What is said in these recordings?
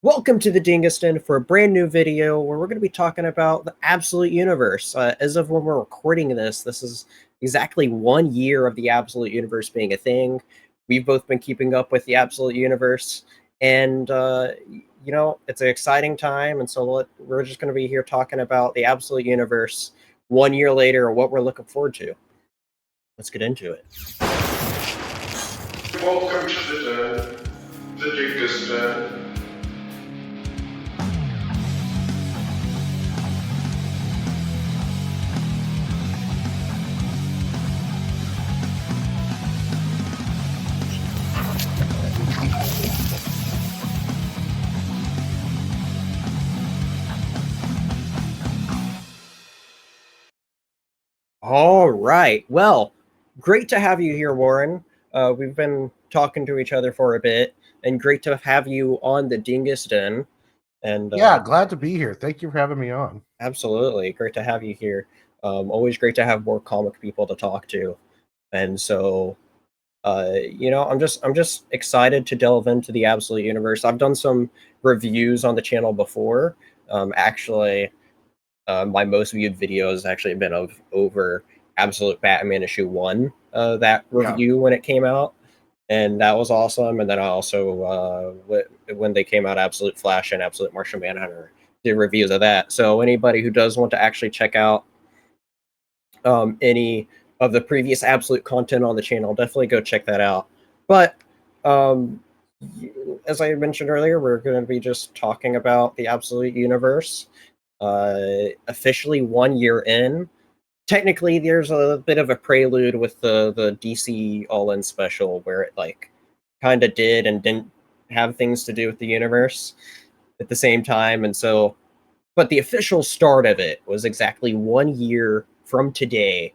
Welcome to the Dingus Den for a brand new video where we're going to be talking about the Absolute Universe. As of when we're recording this is exactly 1 year of the Absolute Universe being a thing. We've both been keeping up with the Absolute Universe, and it's an exciting time. And so we're just going to be here talking about the Absolute Universe 1 year later, what we're looking forward to. Let's get into it. Welcome to the Dingus Den. All right. Well, great to have you here, Warren. We've been talking to each other for a bit, and great to have you on the Dingus Den. And yeah, glad to be here. Thank you for having me on. Absolutely, great to have you here. Always great to have more comic people to talk to, and so I'm just excited to delve into the Absolute Universe. I've done some reviews on the channel before. Actually, my most viewed video has actually been over Absolute Batman issue 1, that review when it came out, and that was awesome. And then I also when they came out, Absolute Flash and Absolute Martian Manhunter, did reviews of that. So anybody who does want to actually check out any of the previous Absolute content on the channel, definitely go check that out. But as I mentioned earlier, we're going to be just talking about the Absolute Universe. Officially 1 year in. Technically, there's a bit of a prelude with the DC All-In special where it kind of did and didn't have things to do with the universe at the same time, and so, but the official start of it was exactly 1 year from today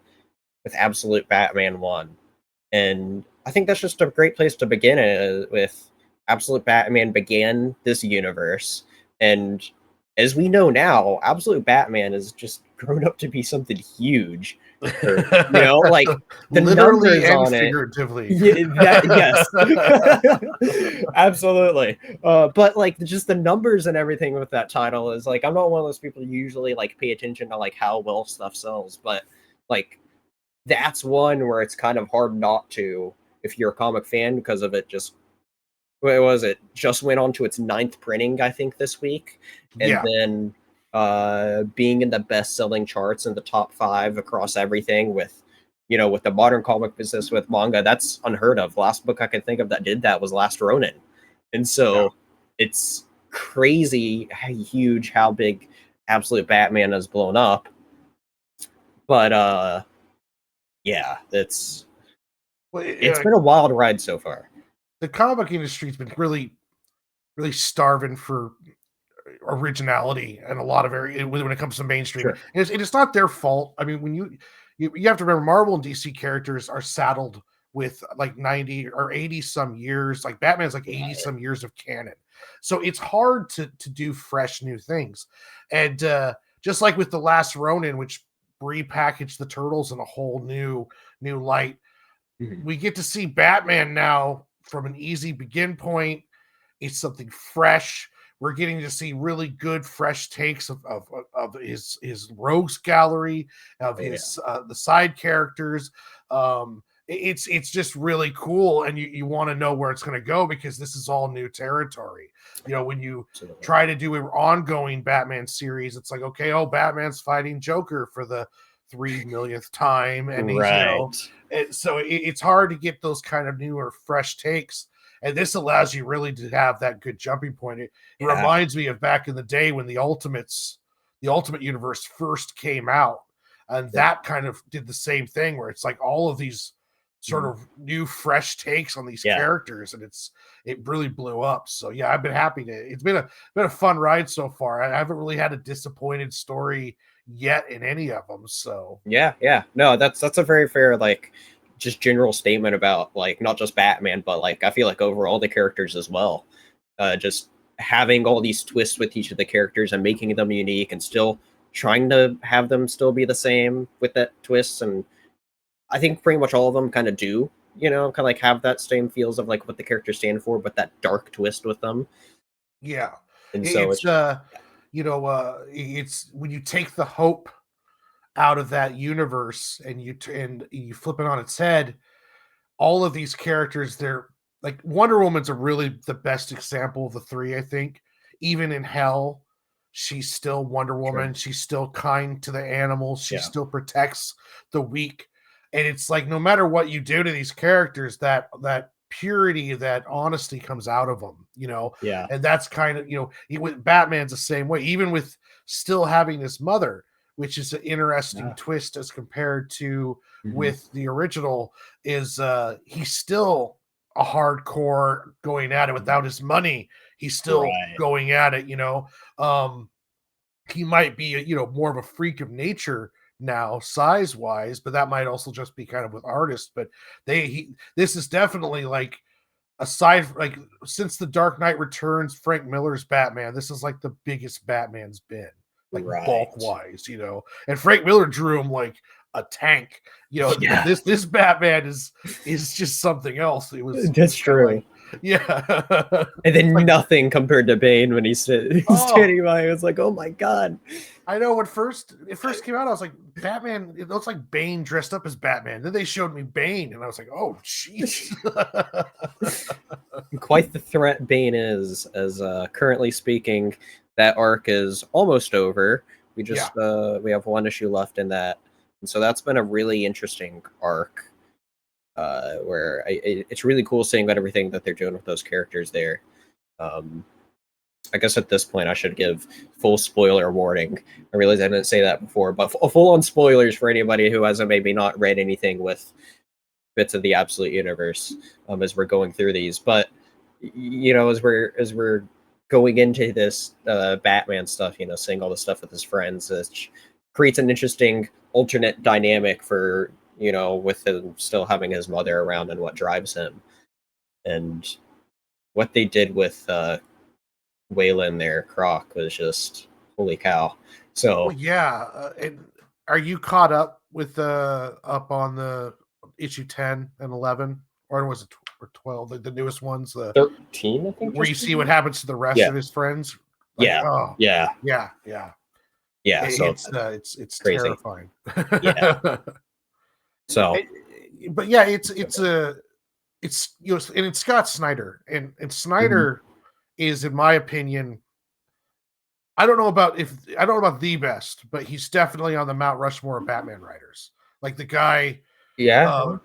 with Absolute Batman 1, and I think that's just a great place to begin with. Absolute Batman began this universe, and as we know now, Absolute Batman has just grown up to be something huge. Or, like the literally numbers and on figuratively. Yes, absolutely. But just the numbers and everything with that title is I'm not one of those people who usually pay attention to how well stuff sells, but that's one where it's kind of hard not to if you're a comic fan, because of it. Just what was it? Just went on to its 9th printing, I think, this week, and then being in the best-selling charts in the top 5 across everything with the modern comic business with manga. That's unheard of. Last book I can think of that did that was Last Ronin, and so it's crazy how big Absolute Batman has blown up. But it's been a wild ride so far. The comic industry's been really starving for originality and a lot of when it comes to mainstream. Sure. And it's not their fault. I mean, when you have to remember, Marvel and DC characters are saddled with 90 or 80 some years. Like Batman's 80 some years of canon, so it's hard to do fresh new things. And just like with the Last Ronin, which repackaged the Turtles in a whole new light, we get to see Batman now from an easy begin point. It's something fresh. We're getting to see really good, fresh takes of his rogues gallery, of his the side characters. It's just really cool, and you want to know where it's going to go, because this is all new territory. When you try to do an ongoing Batman series, it's okay, Batman's fighting Joker for the 3 millionth time, and he's so it's hard to get those kind of new or fresh takes. And this allows you really to have that good jumping point. It reminds me of back in the day when the Ultimate Universe first came out, and that kind of did the same thing, where it's all of these sort of new, fresh takes on these characters, and it really blew up. So I've been happy to. It's been a fun ride so far. I haven't really had a disappointed story yet in any of them. So no, that's a very fair just general statement about not just Batman, but I feel overall the characters as well. Just having all these twists with each of the characters and making them unique, and still trying to have them still be the same with that twists. And I think pretty much all of them kind of do, kind of have that same feels of what the characters stand for, but that dark twist with them. Yeah. And so It's it's when you take the hope out of that universe and and you flip it on its head, all of these characters, they're like Wonder Woman's a really the best example of the three, I think. Even in hell, she's still Wonder Woman. Sure. She's still kind to the animals. She Yeah. still protects the weak. And it's like no matter what you do to these characters, that purity, that honesty comes out of them, Yeah. and that's kind of with Batman's the same way, even with still having his mother, which is an interesting Yeah. twist as compared to Mhm. with the original, is he's still a hardcore going at it without his money. He's still Right. going at it, um he might be more of a freak of nature now size wise, but that might also just be kind of with artists. But this is definitely like, aside like since the Dark Knight Returns, Frank Miller's Batman, this is like the biggest Batman's been, like bulk Right. wise, and Frank Miller drew him like a tank. Yeah. This Batman is just something else. It That's was kind of true. like, yeah. And then Like, nothing compared to Bane when he's oh, standing by. I was like, oh my god. I know when it first came out, I was like, Batman, it looks like Bane dressed up as Batman. Then they showed me Bane, and I was like, oh, jeez. Quite the threat Bane is, as currently speaking, that arc is almost over. We Yeah. just we have one issue left in that. And so that's been a really interesting arc. Where it's really cool seeing everything that they're doing with those characters there. Um, I guess at this point I should give full spoiler warning. I realize I didn't say that before, but full on spoilers for anybody who hasn't maybe not read anything with bits of the Absolute Universe as we're going through these. But as we're going into this Batman stuff, seeing all the stuff with his friends, which creates an interesting alternate dynamic for with him still having his mother around and what drives him, and what they did with Waylon there, Croc, was just holy cow. Well, So yeah. And are you caught up with up on the issue 10 and 11, or was it or 12, the newest ones, 13, I think, where you just see what happens to the rest yeah, of his friends? Like, yeah, oh, yeah, yeah. yeah. So It's crazy. terrifying. Yeah. So But yeah, it's and it's Scott Snyder, and mhm. Snyder is, in my opinion, I don't know about the best, but he's definitely on the Mount Rushmore of Batman writers. Like the guy, Yeah, uh,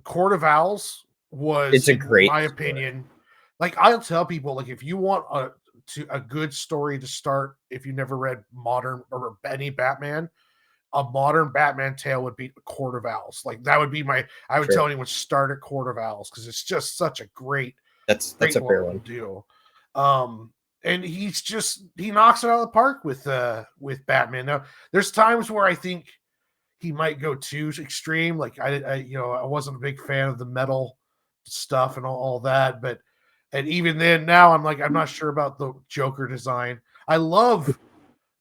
Court of Owls was, it's a in great my story. opinion, like I'll tell people, like if you want a good story to start, if you never read modern or any Batman, a modern Batman tale would be Court of Owls. Like that would be I would tell Sure, anyone start at Court of Owls because it's just such a that's great a fair little one. deal. And he knocks it out of the park with Batman. Now, there's times where I think he might go too extreme. Like I wasn't a big fan of the metal stuff and all that, but and even then now I'm not sure about the Joker design. I love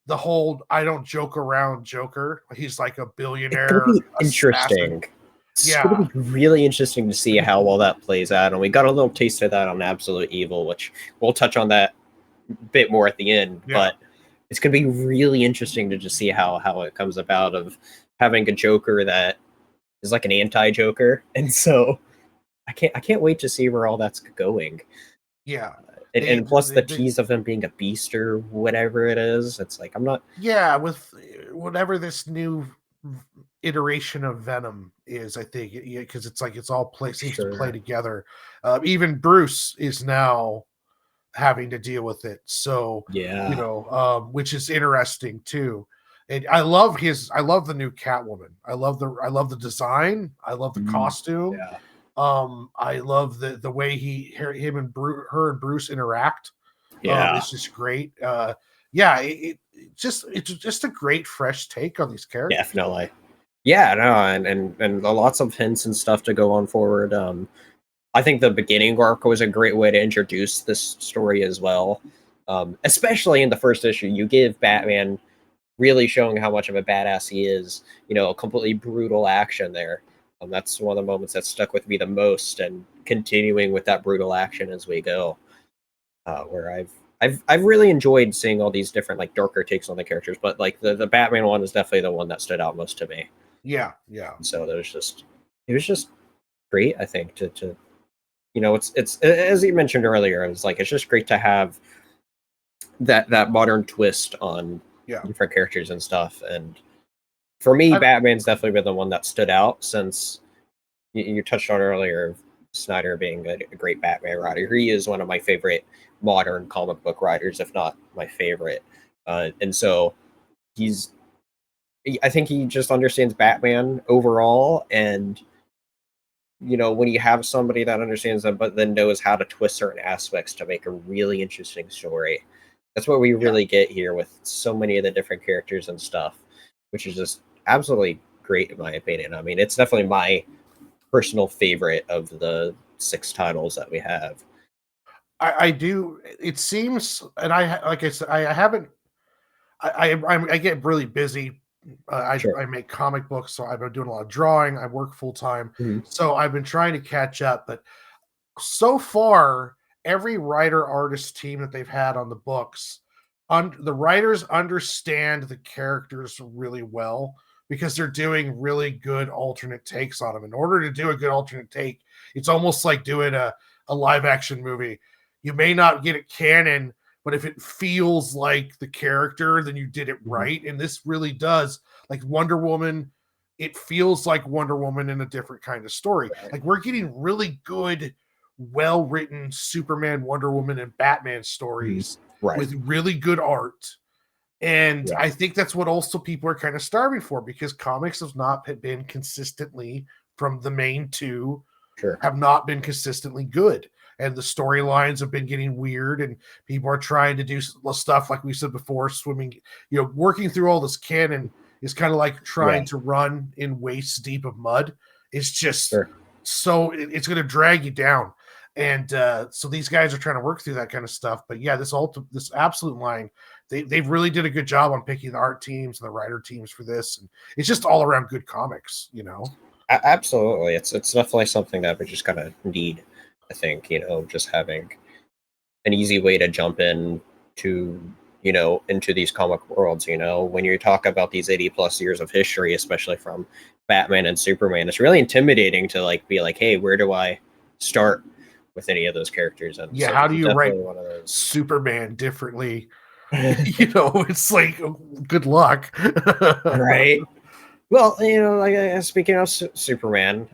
the whole I don't joke around Joker. He's like a It's gonna billionaire be assassin. interesting. It's gonna Yeah. be really interesting to see how well that plays out, and we got a little taste of that on Absolute Evil, which we'll touch on that a bit more at the end. Yeah. But it's gonna be really interesting to just see how it comes about of having a Joker that is like an anti-Joker, and so I can't wait to see where all that's going. Yeah. And plus the tease of him being a beast or whatever it is, it's like I'm not Yeah, with whatever this new iteration of Venom is, I think, because it's like it's all seems to play sure. together. Even Bruce is now having to deal with it, so Yeah. which is interesting too. And I love the new Catwoman. I love the design. I love the Mhm. costume. Yeah. I love the way him and her and Bruce interact. Yeah. It's just great. Yeah, it's just a great fresh take on these characters. Definitely. Yeah, no, and lots of hints and stuff to go on forward. I think the beginning arc was a great way to introduce this story as well. Especially in the first issue, you give Batman really showing how much of a badass he is. A completely brutal action there. That's one of the moments that stuck with me the most, and continuing with that brutal action as we go. Where I've really enjoyed seeing all these different like darker takes on the characters, but like the Batman one is definitely the one that stood out most to me. Yeah. And so it was just great. I think to it's as you mentioned earlier, it was like it's just great to have that modern twist on different characters and stuff. And for me, Batman's definitely been the one that stood out since you touched on earlier, Snyder being a great Batman writer. He is one of my favorite modern comic book writers, if not my favorite. And so I think he just understands Batman overall. And, when you have somebody that understands them, but then knows how to twist certain aspects to make a really interesting story, that's what we really get here with so many of the different characters and stuff, which is just absolutely great in my opinion. I mean, it's definitely my personal favorite of the 6 titles that we have. I do. It seems, and like I said, I haven't. I get really busy. I make comic books, so I've been doing a lot of drawing. I work full time, so I've been trying to catch up. But so far, every writer artist team that they've had on the books, the writers understand the characters really well because they're doing really good alternate takes on them. In order to do a good alternate take, it's almost like doing a live action movie. You may not get it canon, but if it feels like the character, then you did it right. And this really does. Like Wonder Woman, it feels like Wonder Woman in a different kind of story. Right. Like we're getting really good, well-written Superman, Wonder Woman, and Batman stories with really good art. And I think that's what also people are kind of starving for, because comics have not been consistently, from the main two, have not been consistently good. And the storylines have been getting weird, and people are trying to do stuff like we said before, swimming, working through all this canon is kind of like trying to run in waist deep of mud. It's just so it's going to drag you down. And so these guys are trying to work through that kind of stuff. But yeah, this absolute line, they really did a good job on picking the art teams and the writer teams for this. And it's just all around good comics, Absolutely. It's definitely something that we just kind of need. I think, just having an easy way to jump in to, into these comic worlds, when you talk about these 80 plus years of history, especially from Batman and Superman, it's really intimidating to like be like, hey, where do I start with any of those characters? And so how do you write Superman differently? It's like, good luck. Right. Well, like speaking of Superman,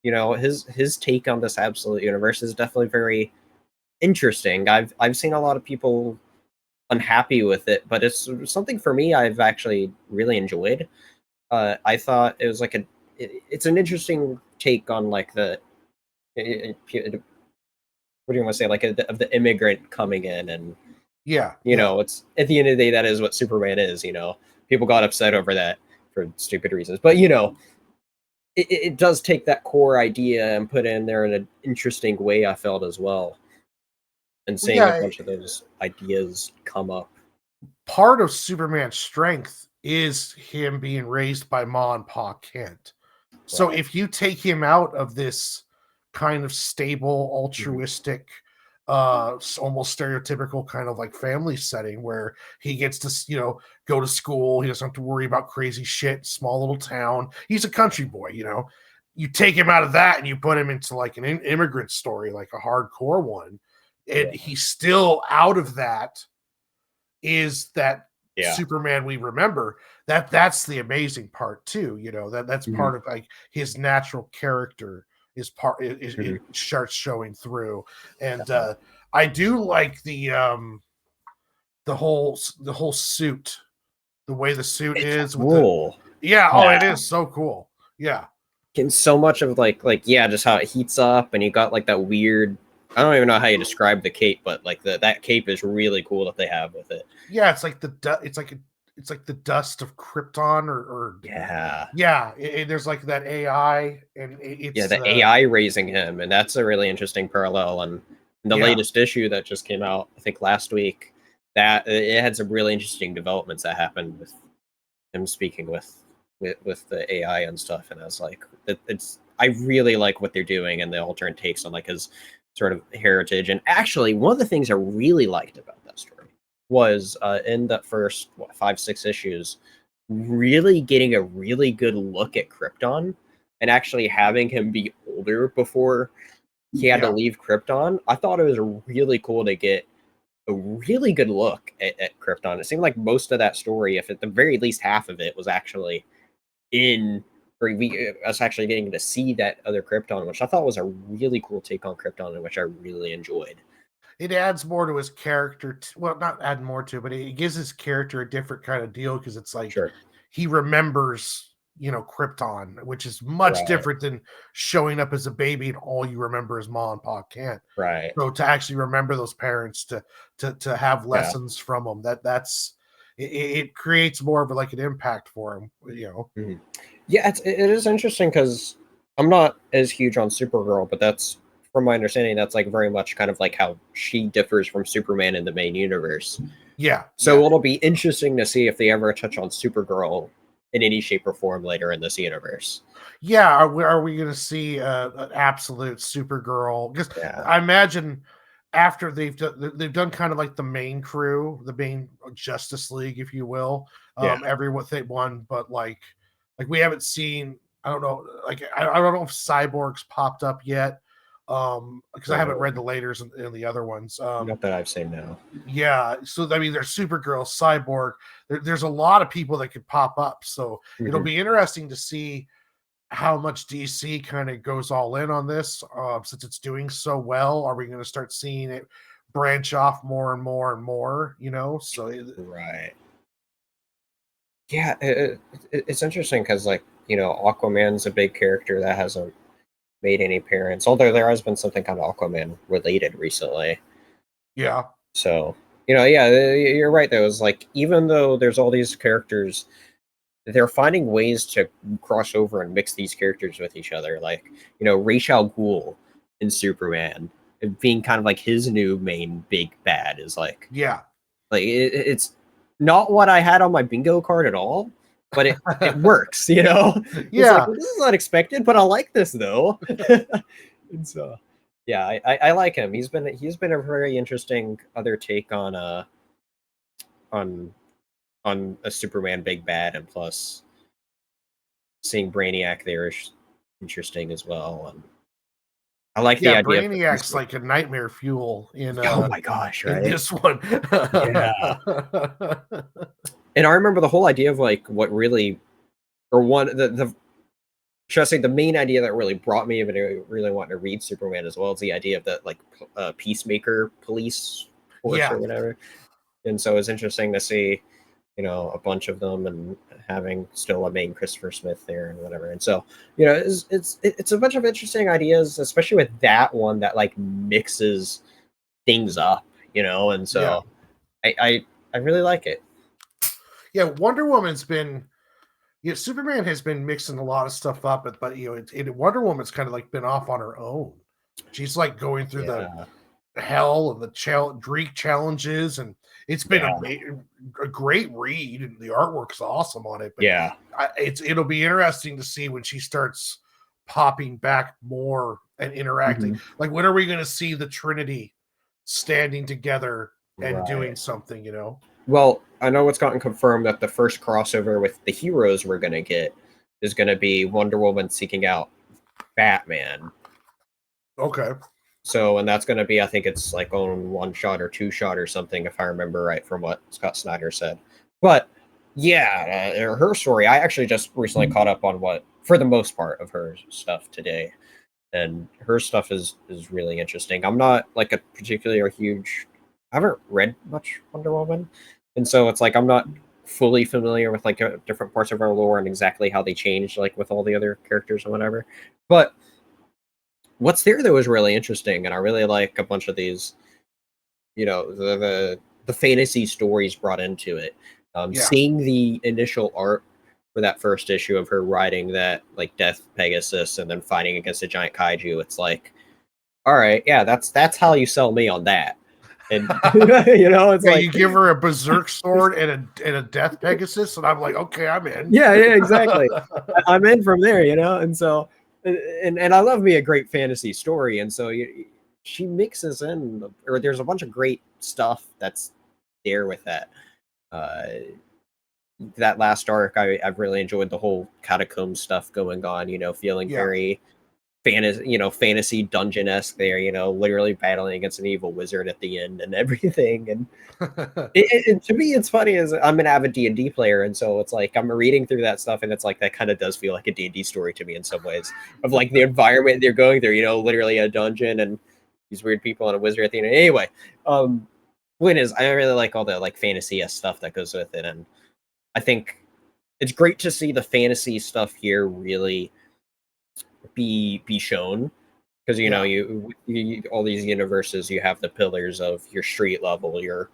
his take on this absolute universe is definitely very interesting. I've seen a lot of people unhappy with it, but it's something for me I've actually really enjoyed. I thought it was like it's an interesting take on like what do you want to say, like of the immigrant coming in, and it's at the end of the day that is what Superman is. People got upset over that for stupid reasons, but it does take that core idea and put it in there in an interesting way, I felt, as well. And seeing a bunch of those ideas come up. Part of Superman's strength is him being raised by Ma and Pa Kent. So if you take him out of this kind of stable, altruistic, almost stereotypical kind of like family setting where he gets to, go to school, he doesn't have to worry about crazy shit, small little town. He's a country boy, You take him out of that and you put him into like an immigrant story, like a hardcore one, and he's still out of that. Is that Superman we remember? That's the amazing part too. That's part of like his natural character it starts showing through. And I do like the whole suit, the way the suit is cool. It is so cool. And so much of just how it heats up, and you got like that weird, I don't even know how you describe the cape, but like that cape is really cool that they have with it. It's like it's like the dust of Krypton, or there's like that AI, and it's the AI raising him, and that's a really interesting parallel. And in the latest issue that just came out, I think last week, that it had some really interesting developments that happened with him speaking with the AI and stuff. And I was like, I really like what they're doing and the alternate takes on like his sort of heritage. And actually, one of the things I really liked about that story was in the first 5-6 issues, really getting a really good look at Krypton and actually having him be older before he had to leave Krypton. I thought it was really cool to get a really good look at Krypton. It seemed like most of that story, if at the very least half of it, was actually in, or us actually getting to see that other Krypton, which I thought was a really cool take on Krypton, and which I really enjoyed. It adds more to his character. Well, not add more to, but it gives his character a different kind of deal because it's like he remembers, Krypton, which is much different than showing up as a baby and all you remember is Ma and Pa Kent. Right. So to actually remember those parents, to have lessons from them, that's it creates more of like an impact for him. Mm-hmm. Yeah, it is interesting because I'm not as huge on Supergirl, but that's, from my understanding, that's like very much kind of like how she differs from Superman in the main universe. Yeah. So it'll be interesting to see if they ever touch on Supergirl in any shape or form later in this universe. Yeah, are we going to see an absolute Supergirl? Because I imagine after they've done kind of like the main crew, the main Justice League, if you will. Everyone they won, but like we haven't seen. I don't know. Like I don't know if Cyborg's popped up yet. Because I haven't read the laters in the other ones. Not that I've seen now. Yeah, so I mean, there's Supergirl, Cyborg. There's a lot of people that could pop up. So it'll be interesting to see how much DC kind of goes all in on this, since it's doing so well. Are we going to start seeing it branch off more and more and more? So right. Yeah, it's interesting because, like, Aquaman's a big character that hasn't made any appearance, although there has been something kind of Aquaman related recently. Yeah. So, you're right though. It's like, even though there's all these characters, they're finding ways to cross over and mix these characters with each other. Like, Ra's al Ghul in Superman being kind of like his new main big bad is like, it's not what I had on my bingo card at all, but it works, Yeah. It's like, well, this is unexpected, but I like this though. And so, yeah, I like him. He's been a very interesting other take on a Superman big bad, and plus seeing Brainiac there is interesting as well. And I like the idea. Brainiac's like a nightmare fuel in. Oh my gosh! Right, in this one. Yeah. And I remember the whole idea of like what really, or one the should I say the main idea that really brought me into really wanting to read Superman as well is the idea of that like peacemaker police force or whatever. And so it's interesting to see, a bunch of them and having still a main Christopher Smith there and whatever. And so, it's a bunch of interesting ideas, especially with that one that like mixes things up, and so I really like it. Yeah, Wonder Woman's been, Superman has been mixing a lot of stuff up, but Wonder Woman's kind of like been off on her own. She's like going through the hell of the Greek challenges, and it's been a great read, and the artwork's awesome on it. But it'll be interesting to see when she starts popping back more and interacting. Like, when are we going to see the Trinity standing together and doing something? Well, I know it's gotten confirmed that the first crossover with the heroes we're going to get is going to be Wonder Woman seeking out Batman. Okay. So, and that's going to be, I think it's like on 1-shot or 2-shot or something, if I remember right from what Scott Snyder said. But yeah, her story, I actually just recently caught up on for the most part of her stuff today. And her stuff is really interesting. I'm not like a particularly huge, I haven't read much Wonder Woman. And so it's like, I'm not fully familiar with like different parts of her lore and exactly how they changed, like with all the other characters and whatever. But what's there though is really interesting, and I really like a bunch of these, the fantasy stories brought into it. Seeing the initial art for that first issue of her riding that like Death Pegasus and then fighting against a giant kaiju, it's like, all right, yeah, that's how you sell me on that. And it's like, you give her a berserk sword and a Death Pegasus, and I'm like, okay, I'm in. Yeah, exactly. I'm in from there, and so. And I love me a great fantasy story, and so she mixes in, or there's a bunch of great stuff that's there with that. Uh, that last arc, I've really enjoyed the whole catacomb stuff going on. Feeling Yeah. very fantasy dungeon esque there. Literally battling against an evil wizard at the end and everything. And to me, it's funny as I'm an avid D&D player, and so it's like I'm reading through that stuff, and it's like that kind of does feel like a D&D story to me in some ways, of like the environment they're going through. Literally a dungeon and these weird people and a wizard at the end. Anyway, point is, I really like all the like fantasy stuff that goes with it, and I think it's great to see the fantasy stuff here really be shown, because you all these universes, you have the pillars of your street level, your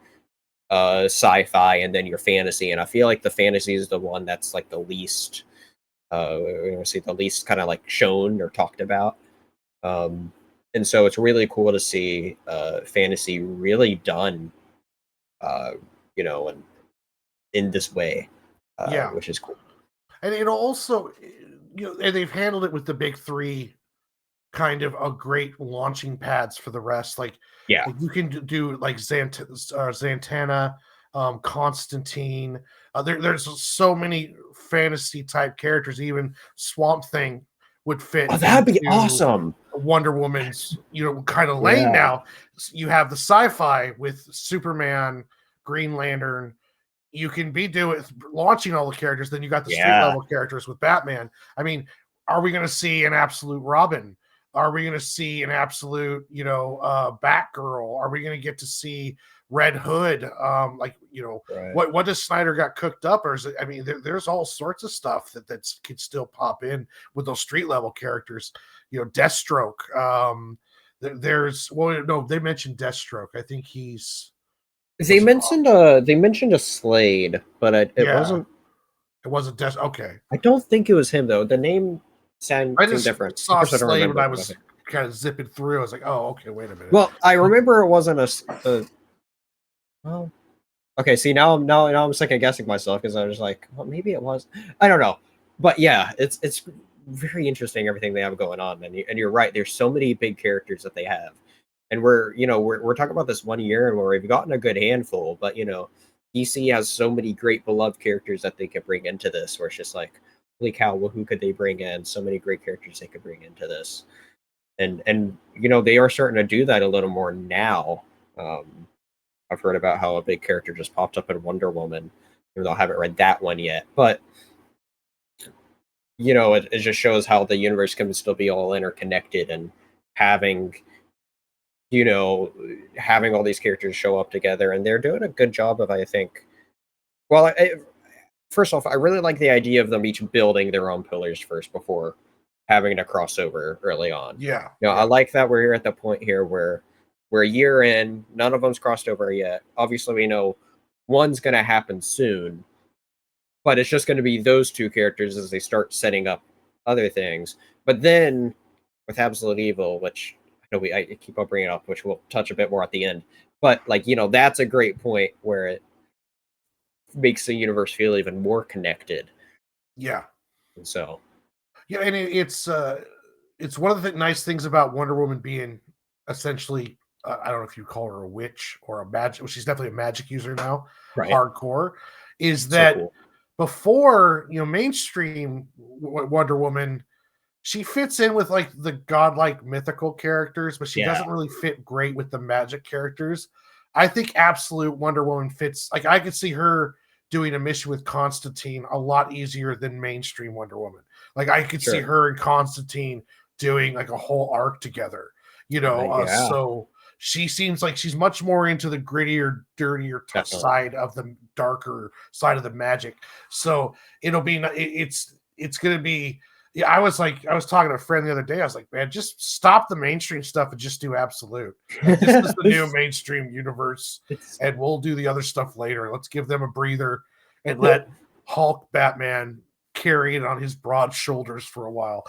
sci-fi, and then your fantasy, and I feel like the fantasy is the one that's like the least the least kind of like shown or talked about, and so it's really cool to see fantasy really done and in this way, which is cool. And it'll also, and they've handled it with the big three kind of a great launching pads for the rest. Like you can do like Zantana, Constantine. There's so many fantasy type characters. Even Swamp Thing would fit. That'd be awesome. Wonder Woman's, kind of lane now. You have the sci-fi with Superman, Green Lantern. You can be launching all the characters. Then you got the street level characters with Batman. I mean, are we going to see an absolute Robin? Are we going to see an absolute, Batgirl? Are we going to get to see Red Hood? What does Snyder got cooked up? Or is it? I mean, there's all sorts of stuff that could still pop in with those street level characters. Deathstroke. They mentioned Deathstroke. I think he's. They mentioned a Slade, but it wasn't. It wasn't Death. Okay. I don't think it was him though. The name seemed different. Saw Slade when I was kind of zipping through. I was like, oh, okay, wait a minute. Well, I remember it wasn't well, okay. See, now I'm second guessing myself, because I was like, well, maybe it was. I don't know, but yeah, it's very interesting everything they have going on, and you're right. There's so many big characters that they have. And we're talking about this 1 year, and where we've gotten a good handful, but DC has so many great beloved characters that they could bring into this, where it's just like, holy cow, well, who could they bring in? So many great characters they could bring into this. And they are starting to do that a little more now. I've heard about how a big character just popped up in Wonder Woman, even though I haven't read that one yet. But it just shows how the universe can still be all interconnected, and having all these characters show up together, and they're doing a good job of, I think. Well, first off, I really like the idea of them each building their own pillars first before having to cross over early on. I like that we're here at the point here where we're a year in, none of them's crossed over yet. Obviously, we know one's going to happen soon, but it's just going to be those two characters as they start setting up other things. But then with Absolute Evil, which I keep on bringing up, which we'll touch a bit more at the end. But that's a great point where it makes the universe feel even more connected. Yeah. And so. Yeah, and it's one of the nice things about Wonder Woman being essentially, I don't know if you call her a witch or a magic. Well, she's definitely a magic user now, right. Hardcore. Is that so cool. Before mainstream Wonder Woman? She fits in with like the godlike mythical characters, but she doesn't really fit great with the magic characters. I think Absolute Wonder Woman fits. Like I could see her doing a mission with Constantine a lot easier than mainstream Wonder Woman. Like I could see her and Constantine doing like a whole arc together, so she seems like she's much more into the grittier, dirtier side of the darker side of the magic. So it'll be, it's going to be, I was talking to a friend the other day. I was like, man, just stop the mainstream stuff and just do Absolute. This is the new mainstream universe, and we'll do the other stuff later. Let's give them a breather and let Hulk Batman carry it on his broad shoulders for a while.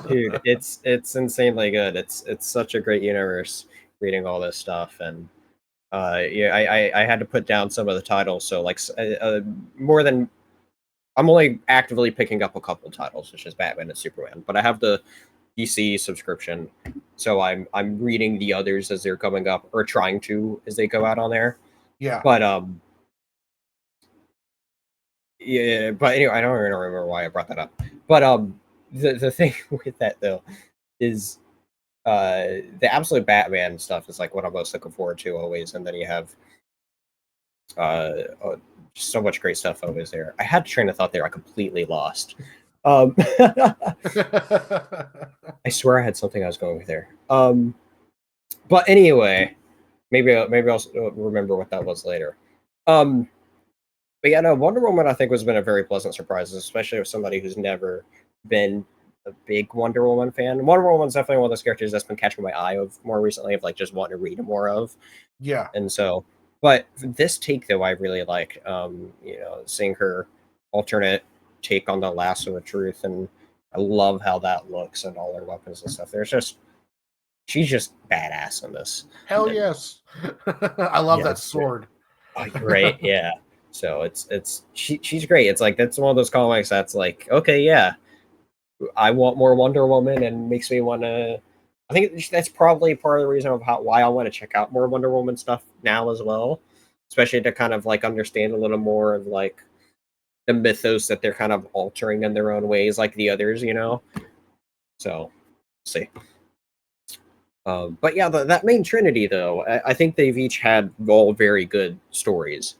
Dude, it's insanely good. It's such a great universe reading all this stuff. And I had to put down some of the titles. So more than, I'm only actively picking up a couple titles, which is Batman and Superman. But I have the DC subscription, so I'm reading the others as they're coming up, or trying to as they go out on there. Yeah. But yeah. But anyway, I don't even remember why I brought that up. But the thing with that though is the absolute Batman stuff is like what I'm most looking forward to always, and then you have so much great stuff always there. I had a train of thought there, I completely lost. I swear I had something I was going with there. But anyway, maybe I'll remember what that was later. But yeah, no, Wonder Woman I think has been a very pleasant surprise, especially with somebody who's never been a big Wonder Woman fan. Wonder Woman's definitely one of those characters that's been catching my eye of more recently, of like just wanting to read more of. Yeah. And so, but this take though, I really liked. Seeing her alternate take on the lasso of truth, and I love how that looks and all her weapons and stuff. She's just badass in this. Hell And, yes. I love yeah, that sword. Right? Yeah. So she's great. It's like that's one of those comics that's like, okay, yeah, I want more Wonder Woman, and makes me want to. I think that's probably part of the reason of why I want to check out more Wonder Woman stuff now as well, especially to kind of like understand a little more of like the mythos that they're kind of altering in their own ways, like the others, you know. So, see. But yeah, that main trinity though, I think they've each had all very good stories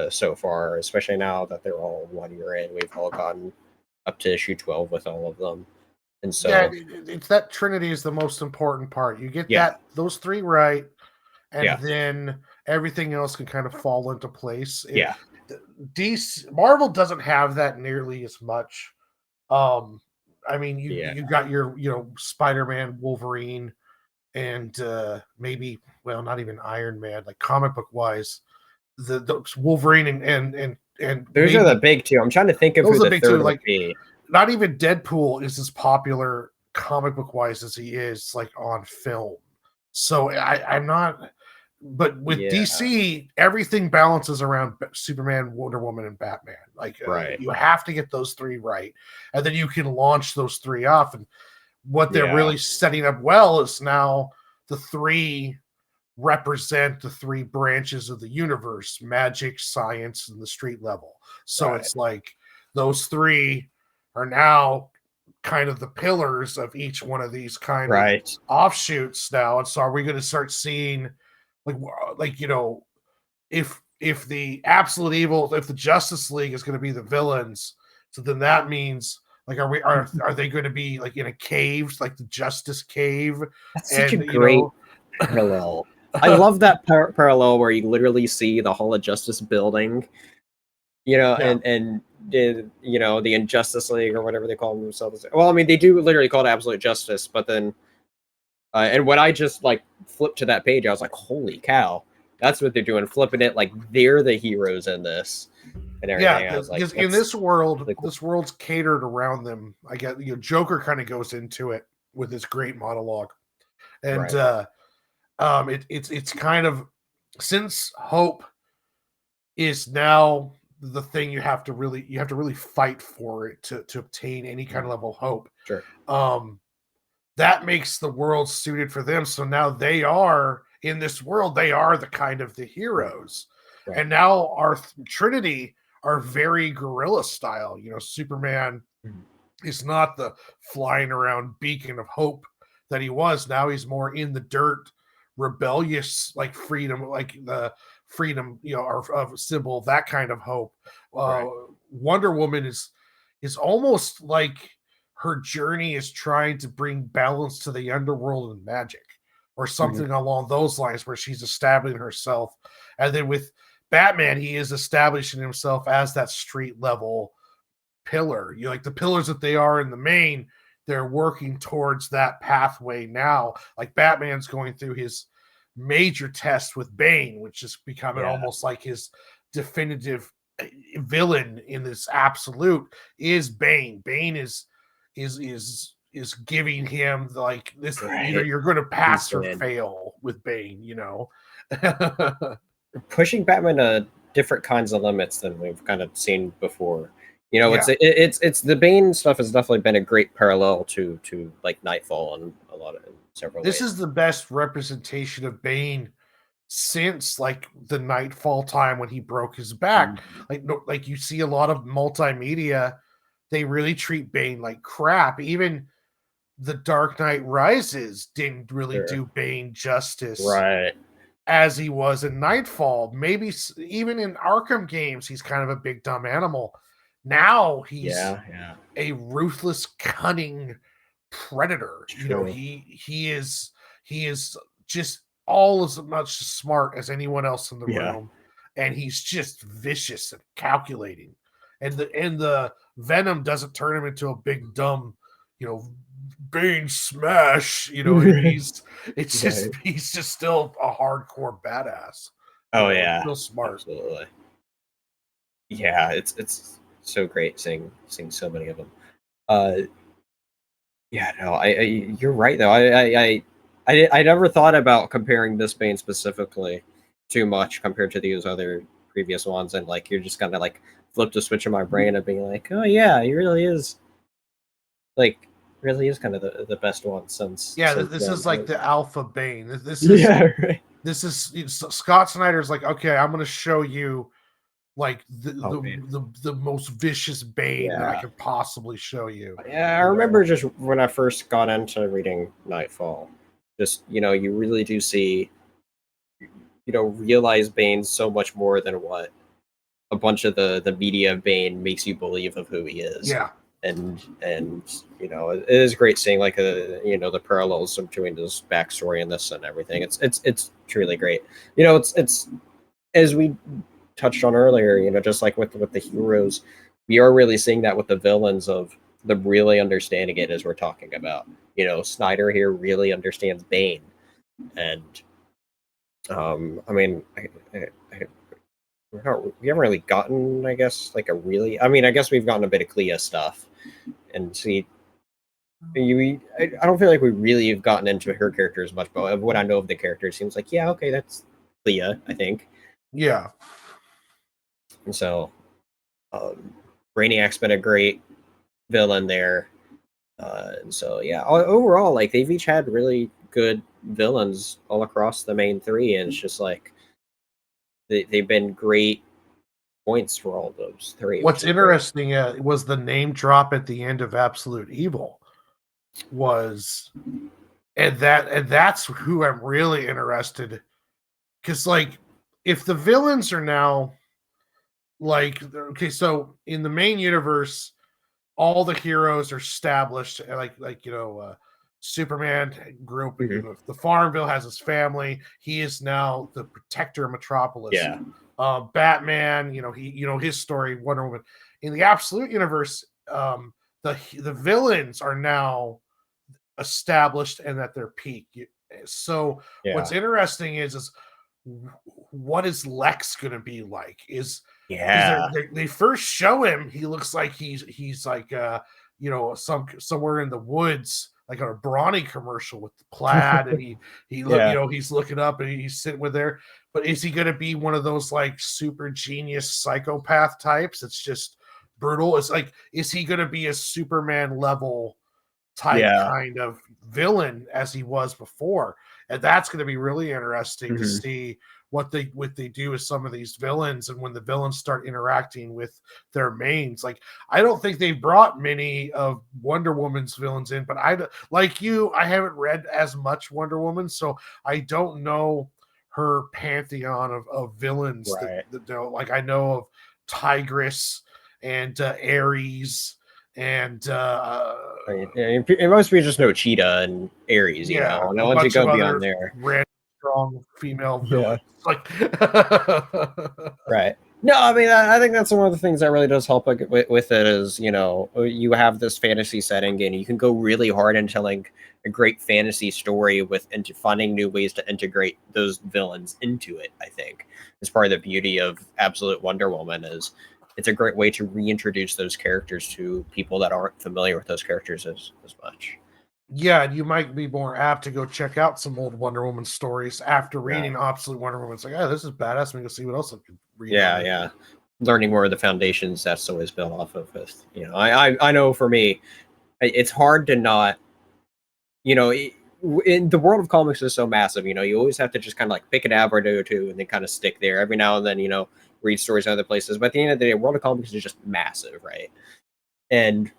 so far, especially now that they're all 1 year in. We've all gotten up to issue 12 with all of them. And so yeah, it's that trinity is the most important part. You get those three right, and then everything else can kind of fall into place. DC Marvel doesn't have that nearly as much. I mean, you got your Spider-Man, Wolverine, and maybe not even Iron Man, like comic book wise, the Wolverine and those are the big two. I'm trying to think of who the third would be. Not even Deadpool is as popular comic book wise as he is like on film. So I'm not. But with DC, everything balances around Superman, Wonder Woman, and Batman. Like, you have to get those three right, and then you can launch those three off. And what they're really setting up well is now the three represent the three branches of the universe: magic, science, and the street level. So it's like those three are now kind of the pillars of each one of these kind of offshoots now. And so are we going to start seeing if the absolute evil, if the Justice League is going to be the villains, so then that means like are they going to be like in a cave, like the Justice Cave? That's such a great parallel. I love that parallel where you literally see the Hall of Justice building, and the Injustice League or whatever they call themselves. Well, I mean, they do literally call it Absolute Justice, but then and when I just like flipped to that page, I was like, holy cow, that's what they're doing, flipping it like they're the heroes in this and everything. Yeah, because in this world, really cool. This world's catered around them. I get Joker kind of goes into it with his great monologue, and it's kind of, since hope is now the thing you have to really fight for it to obtain any kind of level of hope. Sure. That makes the world suited for them. So now they are in this world, they are the kind of the heroes. Right. And now our Trinity are very guerrilla style. Superman is not the flying around beacon of hope that he was. Now he's more in the dirt, rebellious, like freedom, like the freedom, of symbol, that kind of hope. Wonder Woman is almost like her journey is trying to bring balance to the underworld and magic, or something along those lines, where she's establishing herself. And then with Batman, he is establishing himself as that street level pillar. Like the pillars that they are in the main, they're working towards that pathway now. Like Batman's going through his major test with Bane, which is becoming almost like his definitive villain in this absolute is Bane. Bane is giving him like this, you're going to pass or fail with Bane, pushing Batman to different kinds of limits than we've kind of seen before. You know, Yeah. it's the Bane stuff has definitely been a great parallel to like Nightfall in several This ways. is the best representation of Bane since like the Nightfall time when he broke his back. Like no, like you see a lot of multimedia, they really treat Bane like crap. Even the Dark Knight Rises didn't really Sure. do Bane justice Right. as he was in Nightfall. Maybe even in Arkham games, he's kind of a big dumb animal. Now he's Yeah. a ruthless, cunning predator. You know, True. he is just all as much smart as anyone else in the Yeah. room, and he's just vicious and calculating. And the venom doesn't turn him into a big dumb, you know, Bane smash. You know, it's just Right. he's just still a hardcore badass. You Oh know, yeah. still smart. Absolutely. Yeah, it's so great seeing so many of them. Uh, yeah, no, you're right though. I never thought about comparing this Bane specifically too much compared to these other previous ones, and like you're just gonna like flip the switch in my brain and being like, oh yeah, he like really is kind of the best one Yeah, since this then. is like the alpha Bane. Yeah, right. This is Scott Snyder's like, okay, I'm going to show you like Oh man, the most vicious Bane that I yeah. could possibly show you. Yeah, I You remember know? just when I first got into reading Nightfall, just you really do see realize Bane so much more than what a bunch of the media of Bane makes you believe of who he is. Yeah, And it is great seeing like the parallels between his backstory and this and everything. It's truly great. It's as we touched on earlier, just like with the heroes, we are really seeing that with the villains of them really understanding it as we're talking about. Snyder here really understands Bane, and I mean, we haven't really gotten, I guess, like a really. I mean, I guess we've gotten a bit of Clea stuff, and see, I don't feel like we really have gotten into her character as much, but what I know of the character, it seems like yeah, okay, that's Clea, I think, yeah, and so um, Brainiac's been a great villain there. And so yeah, overall, like they've each had really good villains all across the main three, and it's just like they've been great points for all those three, which What's is great. interesting was the name drop at the end of Absolute Evil was, and that's who I'm really interested, because like if the villains are now like, okay, so in the main universe all the heroes are established, Superman grew up, Hmm. the Farmville has his family, he is now the protector of Metropolis. Yeah, Batman, his story, Wonder Woman. In the Absolute Universe, the villains are now established and at their peak. So yeah, what's interesting is what is Lex going to be like? Is because yeah, they first show him, he looks like he's like somewhere in the woods, like on a Brawny commercial with the plaid, and he look, yeah. he's looking up and he's sitting with there. But is he going to be one of those like super genius psychopath types? It's just brutal. It's like, is he going to be a Superman level type Yeah. kind of villain as he was before? And that's going to be really interesting to Hmm. see what they do with some of these villains, and when the villains start interacting with their mains. Like, I don't think they brought many of Wonder Woman's villains in, but I haven't read as much Wonder Woman, so I don't know her pantheon of villains Right. that don't, like, I know of Tigress and Ares and I mean, most people just know Cheetah and Ares, yeah, and a then once you bunch of go beyond other there, random strong female yeah. villains. Like, Right. No, I mean, I think that's one of the things that really does help with it is, you have this fantasy setting and you can go really hard in telling a great fantasy story with into finding new ways to integrate those villains into it. I think is part of the beauty of Absolute Wonder Woman is it's a great way to reintroduce those characters to people that aren't familiar with those characters as much. yeah, and you might be more apt to go check out some old Wonder Woman stories after Yeah. reading Absolute Wonder Woman. It's like, oh, this is badass. Let me go see what else I can read on Yeah, it. yeah. learning more of the foundations that's always built off of. With I know for me, it's hard to not in the world of comics is so massive. You always have to just kind of like pick an avenue or two and then kind of stick there every now and then. Read stories in other places. But at the end of the day, world of comics is just massive, right? And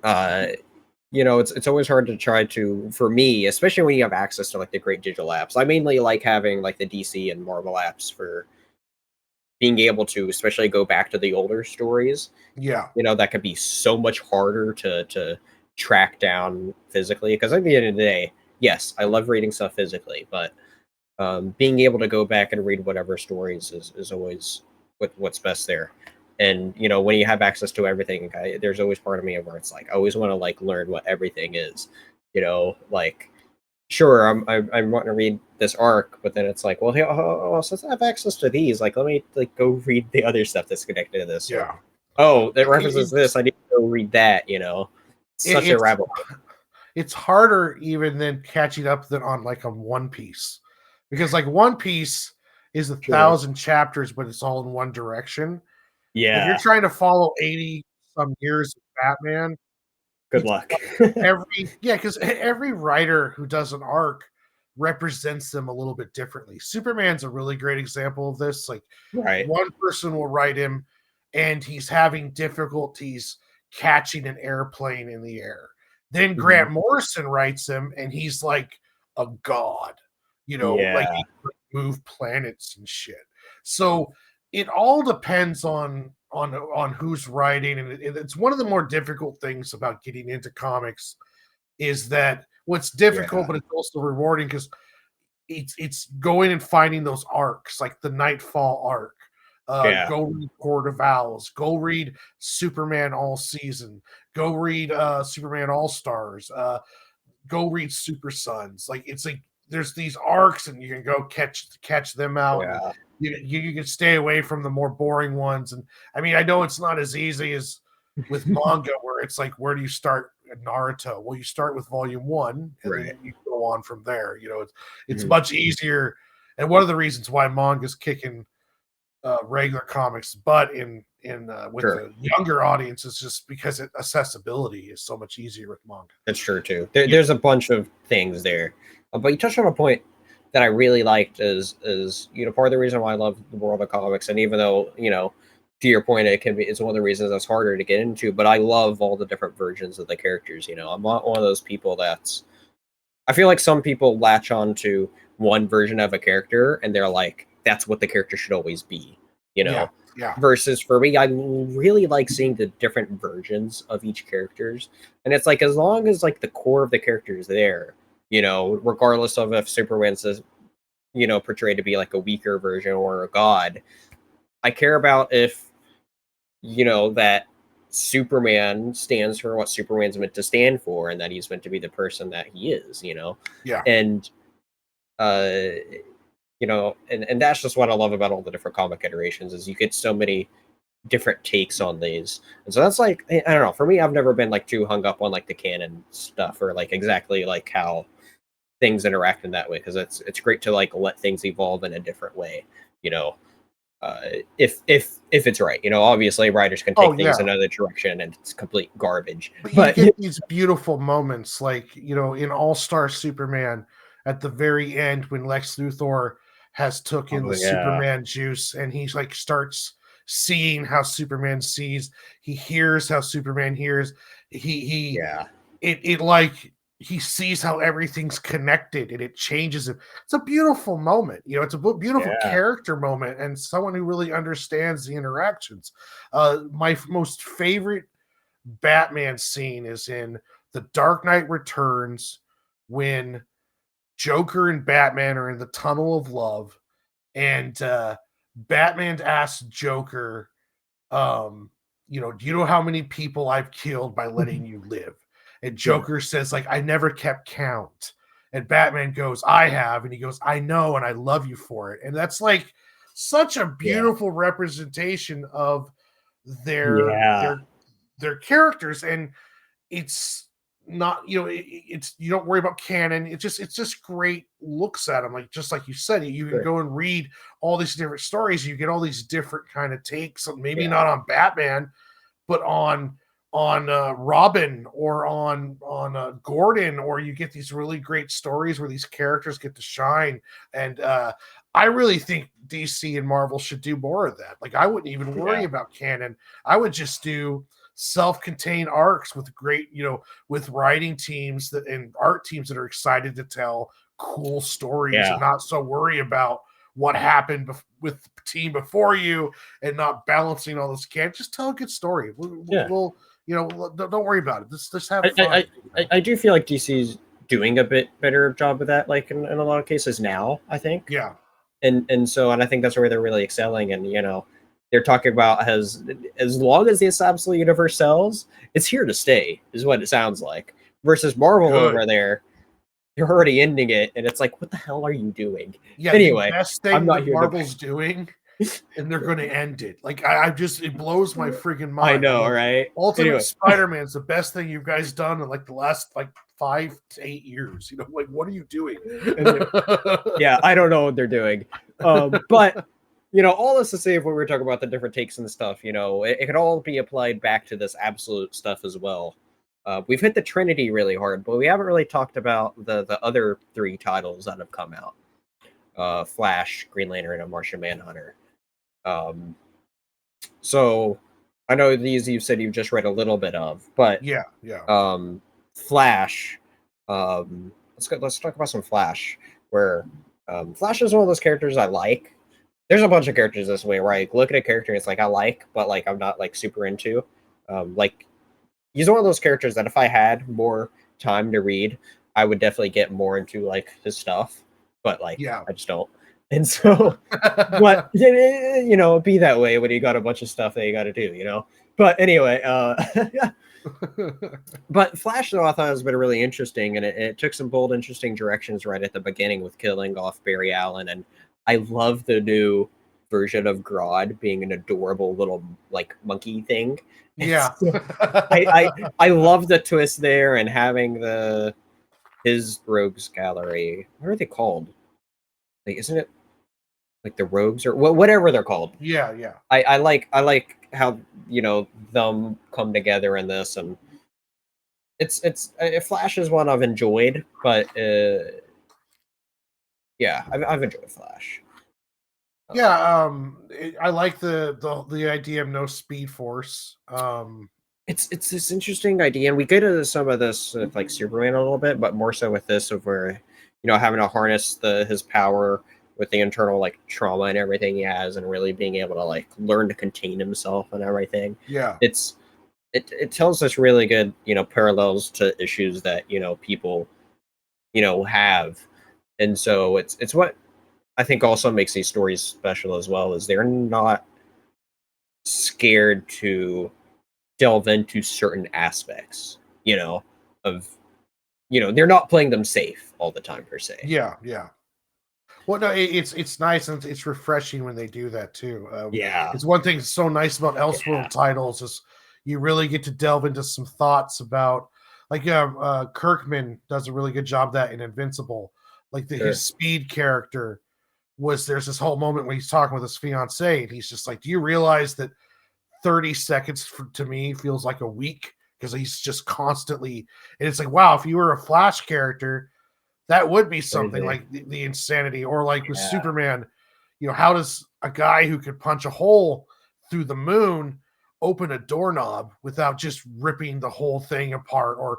it's always hard to try to, for me, especially when you have access to like the great digital apps. I mainly like having like the DC and Marvel apps for being able to, especially go back to the older stories. Yeah. That could be so much harder to track down physically. Because at the end of the day, yes, I love reading stuff physically, but being able to go back and read whatever stories is always what's best there. And when you have access to everything, there's always part of me where it's like I always want to like learn what everything is. Like sure, I'm wanting to read this arc, but then it's like, well, since I have access to these, like let me like go read the other stuff that's connected to this. Yeah. Oh, that references this. I need to go read that. Such a rabbit hole. It's harder even than catching up than on like a One Piece, because like One Piece is 1,000 chapters, but it's all in one direction. Yeah. If you're trying to follow 80 some years of Batman, good luck. Because every writer who does an arc represents them a little bit differently. Superman's a really great example of this. Like, right. One person will write him, and he's having difficulties catching an airplane in the air. Then Grant Morrison writes him, and he's like a god. Like he can move planets and shit. So it all depends on who's writing, and it's one of the more difficult things about getting into comics is that what's difficult, but it's also rewarding because it's going and finding those arcs, like the Nightfall arc. Go read Court of Owls. Go read Superman All Season. Go read Superman All Stars. Go read Super Sons. Like it's like there's these arcs, and you can go catch them out. Yeah. You can stay away from the more boring ones. And I mean, I know it's not as easy as with manga, where it's like, where do you start at Naruto? Well, you start with volume 1, and then you go on from there. It's much easier. And one of the reasons why manga's kicking regular comics butt in with the younger audience is just because accessibility is so much easier with manga. That's true too. There's a bunch of things there, but you touched on a point that I really liked is part of the reason why I love the world of comics. And even though to your point, it's one of the reasons that's harder to get into, but I love all the different versions of the characters. I'm not one of those people I feel like some people latch on to one version of a character and they're like, that's what the character should always be, Yeah. Versus for me, I really like seeing the different versions of each characters. And it's like, as long as like the core of the character is there, regardless of if Superman's portrayed to be like a weaker version or a god, I care about if, that Superman stands for what Superman's meant to stand for, and that he's meant to be the person that he is, Yeah. And and that's just what I love about all the different comic iterations is you get so many different takes on these. And so that's like, I don't know, for me, I've never been like too hung up on like the canon stuff or like exactly like how things interact in that way, because it's great to like let things evolve in a different way, if it's right. Obviously writers can take things another direction and it's complete garbage, but you get these beautiful moments like in All-Star Superman at the very end when Lex Luthor has took the Superman juice, and he's like starts seeing how Superman sees, he hears how Superman hears, it like he sees how everything's connected and it changes him. It's a beautiful moment. It's a beautiful character moment and someone who really understands the interactions. My most favorite Batman scene is in The Dark Knight Returns when Joker and Batman are in the tunnel of love, and Batman asks Joker, do you know how many people I've killed by letting you live? And Joker says, like, I never kept count. And Batman goes, I have. And he goes, I know, and I love you for it. And that's like such a beautiful representation of their characters. And it's not, it's, you don't worry about canon. It's just great looks at them. Like, just like you said, you can go and read all these different stories. You get all these different kind of takes, maybe not on Batman, but on Robin, or on Gordon, or you get these really great stories where these characters get to shine. And I really think DC and Marvel should do more of that. Like, I wouldn't even worry about canon. I would just do self-contained arcs with great, with writing teams and art teams that are excited to tell cool stories, and not so worry about what happened with the team before you, and not balancing all this. Can't just tell a good story. We'll don't worry about it. Just have fun. I do feel like DC's doing a bit better job of that, like in a lot of cases now, I think. Yeah. And I think that's where they're really excelling. And they're talking about as long as this absolute universe sells, it's here to stay, is what it sounds like. Versus Marvel over there, you're already ending it, and it's like, what the hell are you doing? Yeah. Anyway, the best thing that Marvel's doing, and they're going to end it. Like, it blows my freaking mind. I know, right? Ultimate Spider-Man's the best thing you guys done in like the last 5 to 8 years. Like, what are you doing? Yeah, I don't know what they're doing. But all this to say, if we were talking about the different takes and stuff, it could all be applied back to this absolute stuff as well. We've hit the Trinity really hard, but we haven't really talked about the other 3 titles that have come out. Flash, Green Lantern, and Martian Manhunter. So I know these you've said you've just read a little bit of, but Flash. Let's talk about some Flash. Where Flash is one of those characters I like. There's a bunch of characters this way where I look at a character and it's like I like, but like I'm not like super into. Like, he's one of those characters that if I had more time to read, I would definitely get more into like his stuff. But like, I just don't. And so, but be that way when you got a bunch of stuff that you got to do, But anyway, but Flash, though, I thought has been really interesting, and it took some bold, interesting directions right at the beginning with killing off Barry Allen, and I love the new version of Grodd being an adorable little like monkey thing. Yeah, I love the twist there, and having his rogues gallery. What are they called? Like, isn't it like the rogues or whatever they're called? Yeah. I like how them come together in this, and it's Flash is one I've enjoyed, but I've enjoyed Flash. Yeah, I like the idea of no Speed Force. It's this interesting idea, and we get into some of this with like Superman a little bit, but more so with this of where having to harness his power with the internal like trauma and everything he has, and really being able to like learn to contain himself and everything. Yeah, it tells us really good parallels to issues that people have, and so it's what I think also makes these stories special as well, is they're not scared to delve into certain aspects, of they're not playing them safe all the time per se. Yeah. Well, no, it's nice, and it's refreshing when they do that too. It's one thing that's so nice about Elseworld titles is you really get to delve into some thoughts about, like, Kirkman does a really good job of that in Invincible. Like his Speed character there's this whole moment when he's talking with his fiance, and he's just like, "Do you realize that 30 seconds to me feels like a week?" Because he's just constantly, and it's like, wow, if you were a Flash character, that would be something like the insanity. Or like with Superman, how does a guy who could punch a hole through the moon open a doorknob without just ripping the whole thing apart, or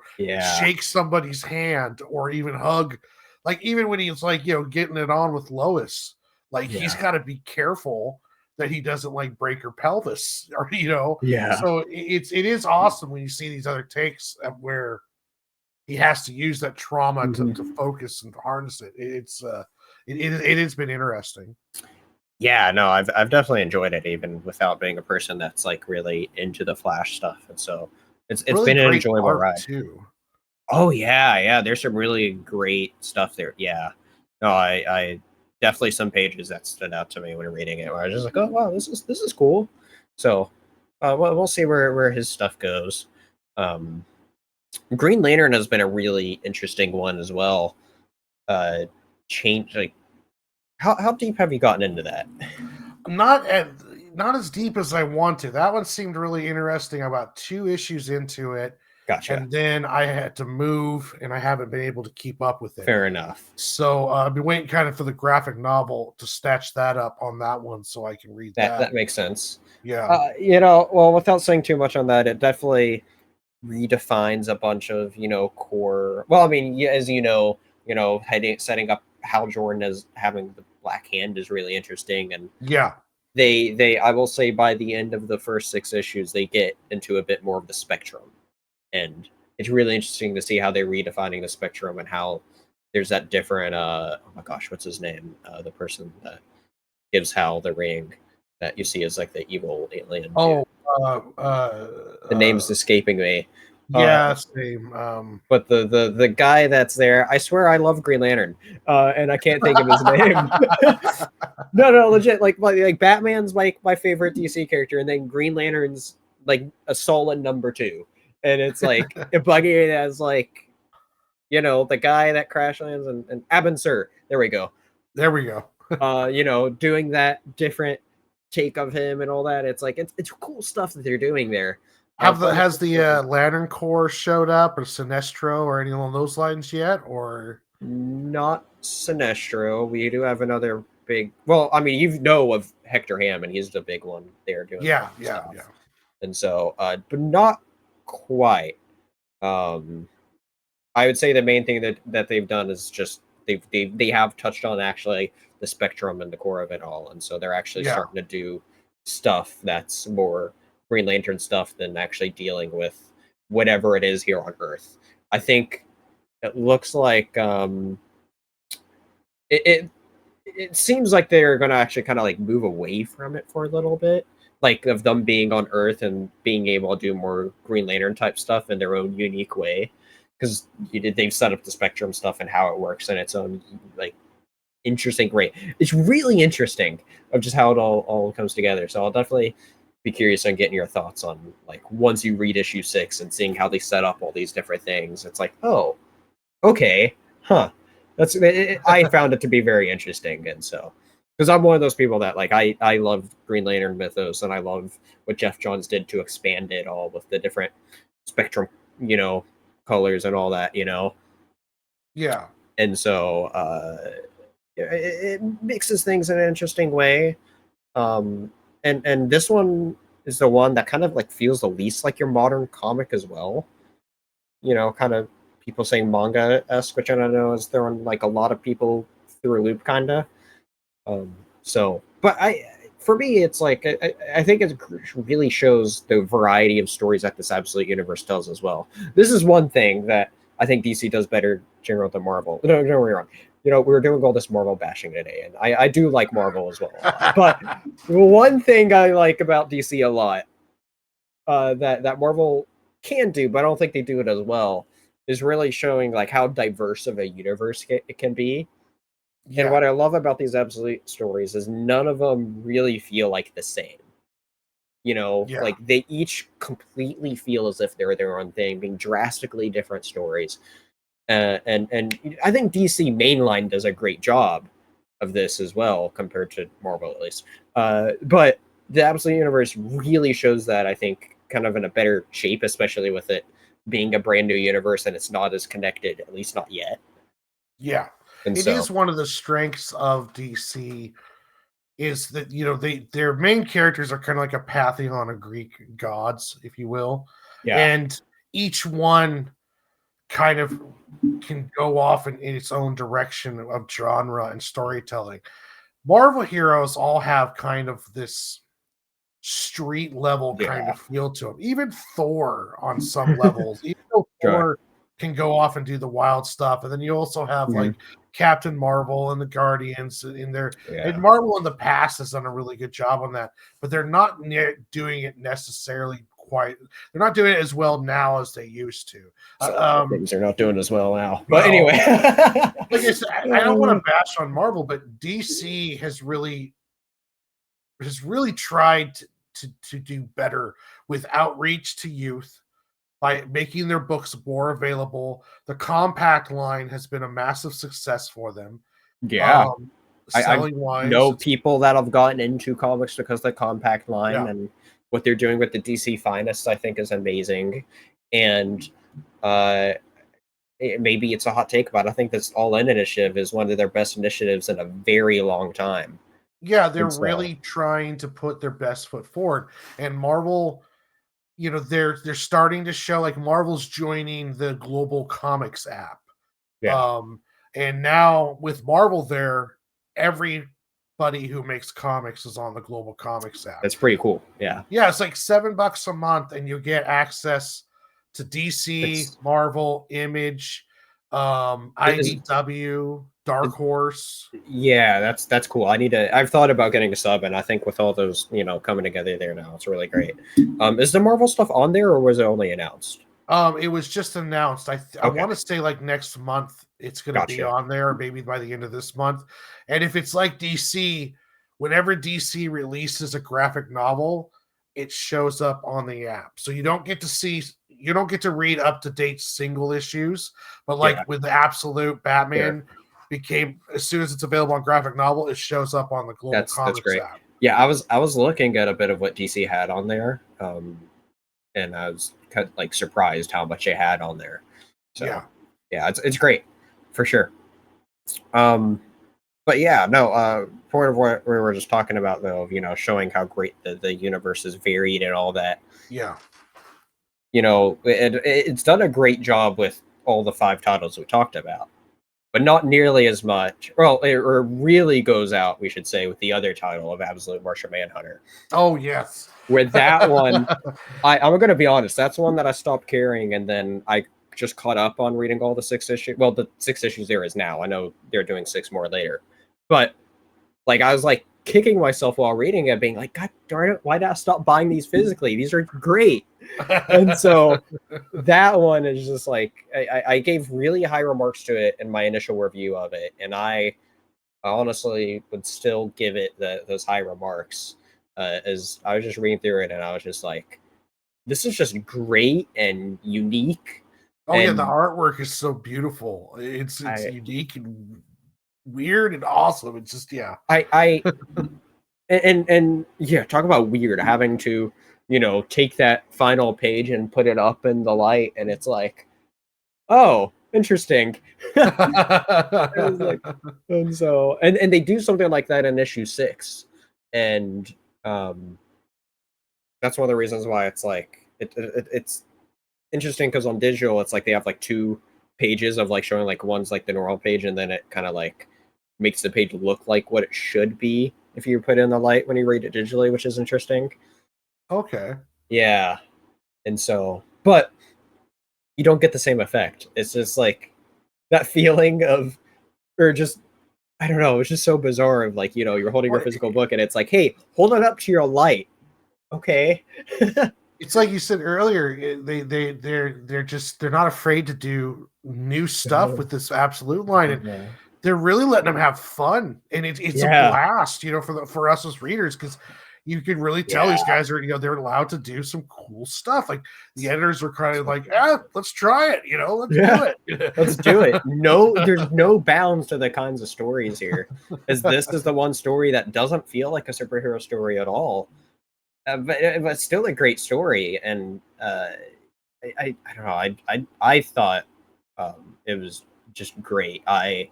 shake somebody's hand, or even hug? Like, even when he's like, getting it on with Lois, like he's got to be careful that he doesn't like break her pelvis, or So it is awesome when you see these other takes where he has to use that trauma to focus and harness it. It has been interesting. Yeah, no, I've definitely enjoyed it, even without being a person that's like really into the Flash stuff, and so it's really been an enjoyable ride too. Oh yeah, there's some really great stuff there. Yeah, no, I definitely some pages that stood out to me when reading it, where I was just like, oh wow, this is cool. So we'll see where his stuff goes. Green Lantern has been a really interesting one as well. Change like how deep have you gotten into that? Not as deep as I want to. That one seemed really interesting. About 2 issues into it, Gotcha. and then I had to move, and I haven't been able to keep up with it. Fair enough. So I've been waiting kind of for the graphic novel to snatch that up on that one, so I can read that. That makes sense. Yeah, Well, without saying too much on that, it definitely redefines a bunch of core. Well, I mean, as setting up Hal Jordan as having the Black Hand is really interesting, and yeah, they I will say by the end of the first 6 issues, they get into a bit more of the spectrum, and it's really interesting to see how they're redefining the spectrum and how there's that different. Oh my gosh, what's his name? The person that gives Hal the ring that you see as like the evil alien. Oh, The name's escaping me. Yeah, same. But the guy that's there, I swear I love Green Lantern, and I can't think of his name. No, legit. Like Batman's my favorite DC character, and then Green Lantern's like a solid number 2, and it's like bugging as like the guy that crash lands and Abin Sur. There we go. There we go. Doing that different take of him and all that. It's like it's cool stuff that they're doing there. Has the Lantern Corps showed up, or Sinestro, or any along those lines yet, or not Sinestro? We do have another big. Well, I mean, you know of Hector Hammond. He's the big one there doing. Yeah. And so, but not quite. I would say the main thing that they've done is just they have touched on actually the spectrum and the core of it all, and so they're actually starting to do stuff that's more Green Lantern stuff than actually dealing with whatever it is here on Earth. I think it looks like it seems like they're going to actually kind of like move away from it for a little bit, like of them being on Earth and being able to do more Green Lantern type stuff in their own unique way, because they've set up the spectrum stuff and how it works in its own like interesting way. It's really interesting of just how it all comes together. So I'll definitely be curious on getting your thoughts on like once you read issue 6 and seeing how they set up all these different things. It's like, oh, okay, huh. I found it to be very interesting, and so because I'm one of those people that like I love Green Lantern mythos, and I love what Jeff Johns did to expand it all with the different spectrum, colors and all that, Yeah. And so it mixes things in an interesting way. And this one is the one that kind of like feels the least like your modern comic as well. Kind of people saying manga-esque, which I don't know is throwing like a lot of people through a loop, kind of. But for me, it's like I think it really shows the variety of stories that this Absolute Universe tells as well. This is one thing that I think DC does better general than Marvel. No, don't get me wrong. We were doing all this Marvel bashing today, and I do like Marvel as well a lot. But one thing I like about DC a lot that Marvel can do, but I don't think they do it as well, is really showing like how diverse of a universe it can be. Yeah. And what I love about these Absolute stories is none of them really feel like the same. Like they each completely feel as if they're their own thing, being drastically different stories. And I think DC mainline does a great job of this as well, compared to Marvel at least. But the Absolute Universe really shows that, I think, kind of in a better shape, especially with it being a brand new universe and it's not as connected, at least not yet. Yeah. And it is one of the strengths of DC is that, their main characters are kind of like a pantheon of Greek gods, if you will. Yeah. And each one kind of can go off in its own direction of genre and storytelling. Marvel heroes all have kind of this street level kind of feel to them. Even Thor on some levels, even though Thor can go off and do the wild stuff. And then you also have like Captain Marvel and the Guardians in there. Yeah. And Marvel in the past has done a really good job on that, but they're not doing it necessarily quite. They're not doing it as well now as they used to. Things are not doing as well now. But anyway, like I said, I don't want to bash on Marvel, but DC has really tried to do better with outreach to youth, by making their books more available. The compact line has been a massive success for them. Yeah. I Selling wise, know people that have gotten into comics because of the compact line, yeah. and what they're doing with the DC Finest, I think, is amazing. And uh, maybe it's a hot take, but I think this All In initiative is one of their best initiatives in a very long time. Yeah, they're And so, really trying to put their best foot forward. And Marvel, they're starting to show, like, Marvel's joining the Global Comics app. yeah, Um, and now with Marvel there, everybody who makes comics is on the Global Comics app. that's pretty cool. Yeah, Yeah, it's like $7 a month, and you get access to DC, it's Marvel, Image, is IDW, Dark Horse. yeah, that's cool. I need to. I've thought about getting a sub, and I think with all those coming together there now, it's really great. Is the Marvel stuff on there, or was it only announced? It was just announced. I Okay, want to say like next month it's going to be gotcha. on there, maybe by the end of this month. And if it's like DC, whenever DC releases a graphic novel, it shows up on the app. So you don't get to read up to date single issues, but like Yeah, with the Absolute sure. Batman became, as soon as it's available on graphic novel, it shows up on the Global That's Comics great. app. Yeah, I was looking at a bit of what DC had on there, and I was kind of, like, surprised how much they had on there. So Yeah. yeah, it's great for sure. Um, but yeah, no. Part of what we were just talking about, though, of showing how great the universe is varied and all that. Yeah. It's done a great job with all the 5 titles we talked about, but not nearly as much. Well, it really goes out, we should say, with the other title of Absolute Martian Manhunter. Oh, yes. Where that one, I'm going to be honest, that's one that I stopped caring, and then I just caught up on reading all the 6 issues. Well, the 6 issues there is now. I know they're doing 6 more later, but like I was like kicking myself while reading it, being like, God darn it, why did I stop buying these physically? These are great. And so that one is just like I gave really high remarks to it in my initial review of it, and I honestly would still give it those high remarks. As I was just reading through it, and I was just like, this is just great and unique, Oh yeah, the and artwork is so beautiful. It's I unique and weird and awesome. It's just, yeah. I and yeah, talk about weird having to take that final page and put it up in the light, and it's like, oh, interesting. It was like, and so and they do something like that in issue 6, and um that's one of the reasons why it's like it's interesting, because on digital it's like they have like 2 pages of like showing, like, one's like the normal page, and then it kind of like makes the page look like what it should be if you put it in the light when you read it digitally, which is interesting. Okay. Yeah, and so, but you don't get the same effect. It's just like that feeling of, or just, I don't know. It's just so bizarre of, like, you're holding your Well, physical book, and it's like, hey, hold it up to your light. Okay. it's like you said earlier, they're not afraid to do new stuff with this Absolute line, and Yeah. they're really letting them have fun, and it's a Yeah. blast, for us as readers, because you can really tell these Yeah. guys are, they're allowed to do some cool stuff. Like the editors were kind of like, "Ah, let's try it, let's Yeah. do it." Let's do it. No, there's no bounds to the kinds of stories here, as this is the one story that doesn't feel like a superhero story at all. But still a great story, and I don't know. I thought it was just great. I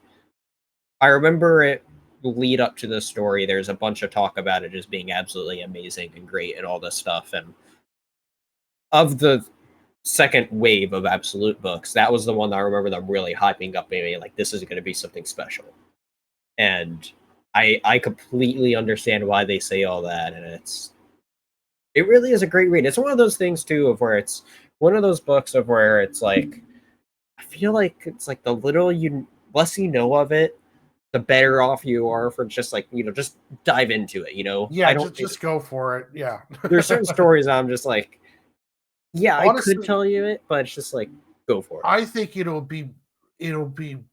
remember it lead up to this story. There's a bunch of talk about it just being absolutely amazing and great and all this stuff. And of the second wave of Absolute books, that was the one that I remember them really hyping up, maybe like, this is going to be something special. And I completely understand why they say all that, and it really is a great read. It's one of those things too, of where it's one of those books of where it's like, I feel like it's like the little you less you know of it, the better off you are for just like, just dive into it. I Yeah, don't just go for it. Yeah. there's certain stories I'm just like, yeah, I could Honestly, tell you it, but it's just like, go for it. I think it'll be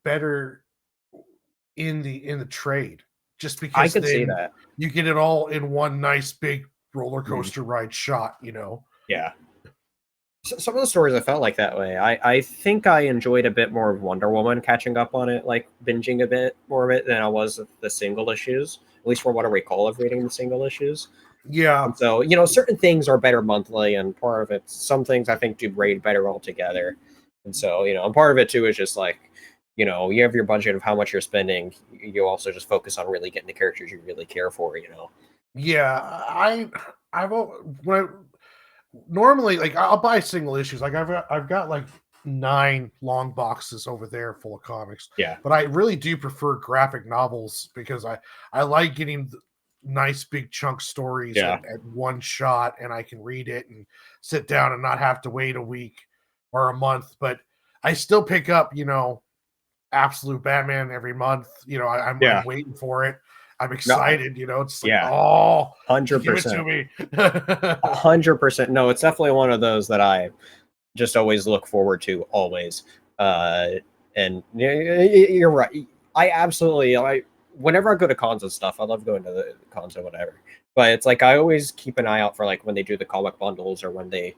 better in the trade, just I because could see then that. you get it all in one nice big roller Mhm. coaster ride shot. Yeah. some of the stories I felt like that way. I think I enjoyed a bit more of Wonder Woman catching up on it, like binging a bit more of it than I was of the single issues, at least from what I recall of reading the single issues. Yeah, And so, certain things are better monthly, and part of it, some things I think do read better altogether. And so, and part of it too is just like, you have your budget of how much you're spending. You also just focus on really getting the characters you really care for. yeah. When I normally, like, I'll buy single issues. Like I've got like 9 long boxes over there full of comics. Yeah. But I really do prefer graphic novels because I like getting nice big chunk stories at one shot, and I can read it and sit down and not have to wait a week or a month. But I still pick up, Absolute Batman every month. I'm waiting for it. I'm excited. It's like, oh, 100%. give it to me. 100%. No, it's definitely one of those that I just always look forward to, always. And you're right. Whenever I go to cons and stuff, I love going to the cons or whatever. But it's like I always keep an eye out for like when they do the comic bundles or when they.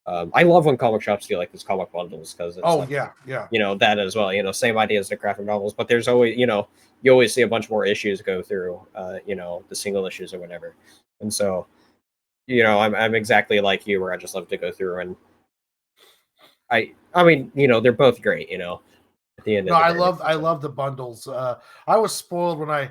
I love when comic shops do like these comic bundles because it's that as well. Same idea as the graphic novels, but there's always you always see a bunch more issues go through. The single issues or whatever, and so I'm exactly like you where I just love to go through and I mean they're both great. At the end of the day. I love the bundles. I was spoiled when I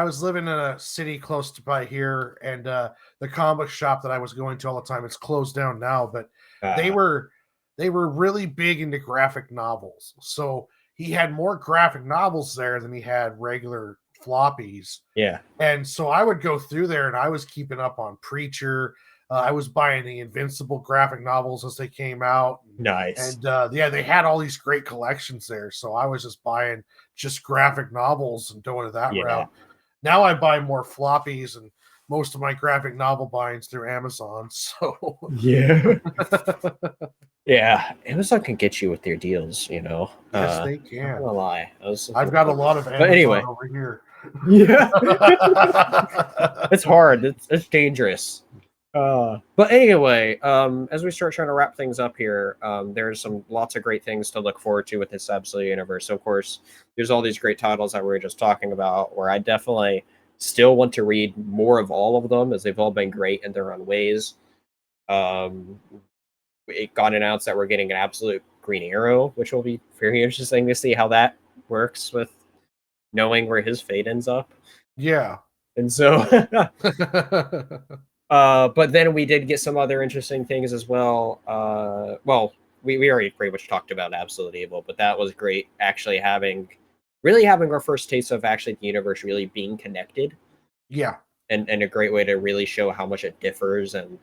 was living in a city close to by here, and the comic shop that I was going to all the time, it's closed down now, but they were really big into graphic novels. So he had more graphic novels there than he had regular floppies. Yeah. And so I would go through there and I was keeping up on Preacher. I was buying the Invincible graphic novels as they came out. Nice. And they had all these great collections there. So I was just buying just graphic novels and going to that route. Now I buy more floppies and most of my graphic novel buyings through Amazon. So yeah. Yeah, Amazon can get you with their deals, Yes, they can. I'm not gonna lie. I've got a lot of Amazon but anyway. over here. Yeah. It's hard. It's dangerous. But anyway, as we start trying to wrap things up here, there's lots of great things to look forward to with this Absolute Universe. So of course, there's all these great titles that we were just talking about, where I definitely still want to read more of all of them, as they've all been great in their own ways. It got announced that we're getting an Absolute Green Arrow, which will be very interesting to see how that works with knowing where his fate ends up. Yeah. And so but then we did get some other interesting things as well. We already pretty much talked about Absolute Evil, but that was great, actually having our first taste of actually the universe really being connected. Yeah. And a great way to really show how much it differs. And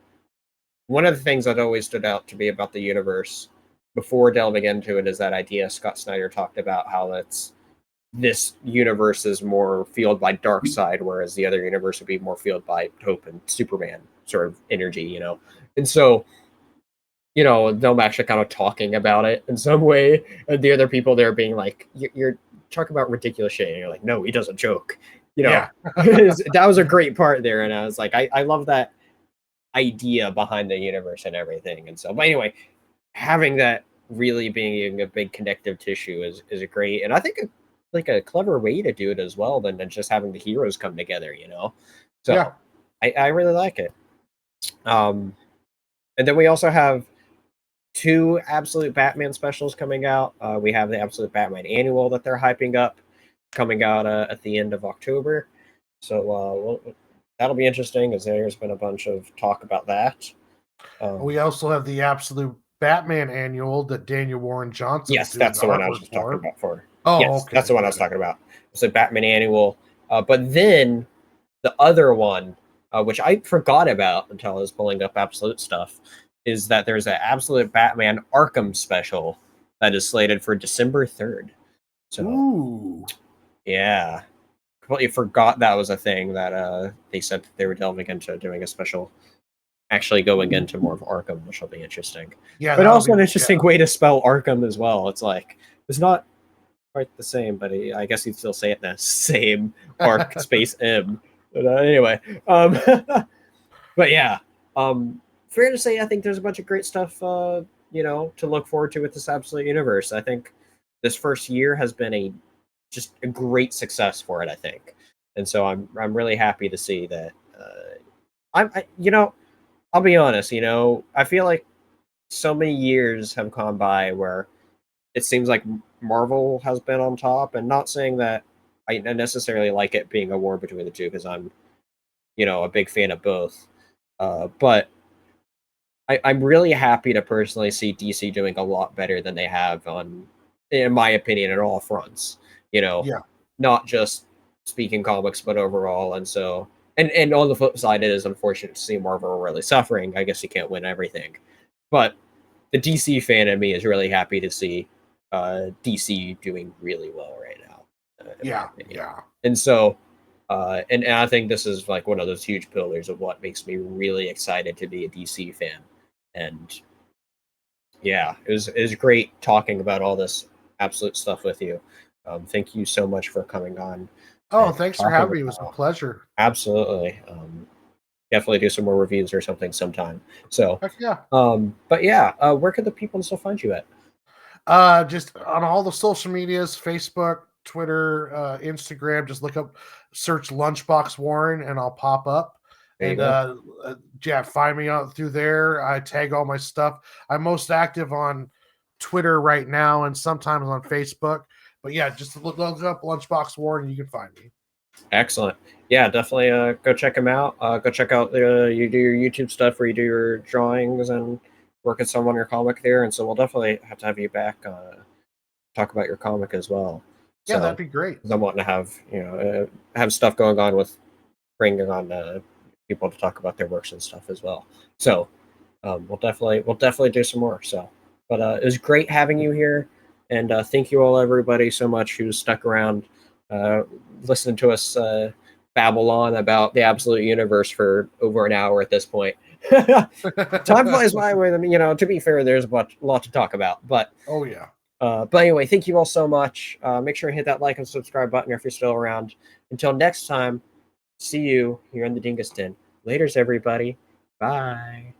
one of the things that always stood out to me about the universe before delving into it is that idea Scott Snyder talked about, how this universe is more fueled by Darkseid, whereas the other universe would be more fueled by Hope and Superman sort of energy, And so, them actually kind of talking about it in some way, and the other people there being like, you're talking about ridiculous shit, and you're like, no, he doesn't joke. That was a great part there, and I was like, I love that idea behind the universe and everything. And so, but anyway, having that really being a big connective tissue is great, and I think like a clever way to do it as well than just having the heroes come together, So yeah. I really like it. And then we also have 2 Absolute Batman specials coming out. We have the Absolute Batman Annual that they're hyping up, coming out at the end of October. So that'll be interesting, as there's been a bunch of talk about that. We also have the Absolute Batman Annual that Daniel Warren Johnson. Yes, that's the one I was just talking about for. Oh, yes, okay. That's the one I was talking about. It's a Batman Annual. But then the other one, which I forgot about until I was pulling up Absolute stuff, is that there's an Absolute Batman Arkham special that is slated for December 3rd. So, ooh. Yeah. Completely forgot that was a thing that they said that they were delving into doing a special, actually going into more of Arkham, which will be interesting. Yeah, but also an interesting way to spell Arkham as well. It's like, it's not quite the same, but I guess you'd still say it in the same arc space M. But anyway, but yeah, fair to say, I think there's a bunch of great stuff, you know, to look forward to with this Absolute Universe. I think this first year has been just a great success for it. I think, and so I'm really happy to see that. You know, I'll be honest. You know, I feel like so many years have gone by where it seems like Marvel has been on top, and not saying that I necessarily like it being a war between the two because I'm, you know, a big fan of both. But I'm really happy to personally see DC doing a lot better than they have on, in my opinion, on all fronts. You know, Yeah. not just speaking comics, but overall. And so, and on the flip side, it is unfortunate to see Marvel really suffering. I guess you can't win everything, but the DC fan in me is really happy to see DC doing really well right now. In my Yeah. opinion. Yeah. And so, and I think this is like one of those huge pillars of what makes me really excited to be a DC fan. And yeah, it was great talking about all this absolute stuff with you. Thank you so much for coming on Oh, and thanks for talking having me. It was a about pleasure. absolutely. Definitely do some more reviews or something sometime. So, Heck yeah. but yeah, where can the people still find you at? Just on all the social medias, Facebook, Twitter, Instagram, just search Lunchbox Warren and I'll pop up. There you And go. yeah, find me out through there. I tag all my stuff. I'm most active on Twitter right now and sometimes on Facebook. But yeah, just look up Lunchbox Warren and you can find me. Excellent. Yeah, definitely go check him out. Go check out you do your YouTube stuff where you do your drawings and work at some on your comic there. And so we'll definitely have to have you back talk about your comic as well. Yeah, that'd So be great. 'cause I'm wanting to have have stuff going on with bringing on people to talk about their works and stuff as well. So we'll definitely do some more. So, but it was great having you here, and thank you all everybody so much who stuck around, uh, listening to us babble on about the absolute universe for over an hour at this point. Time flies by with them. You know, to be fair, there's a lot to talk about, but. Oh yeah. But anyway, thank you all so much. Make sure to hit that like and subscribe button if you're still around. Until next time, see you here in the Dingus Den. Laters, everybody. Bye.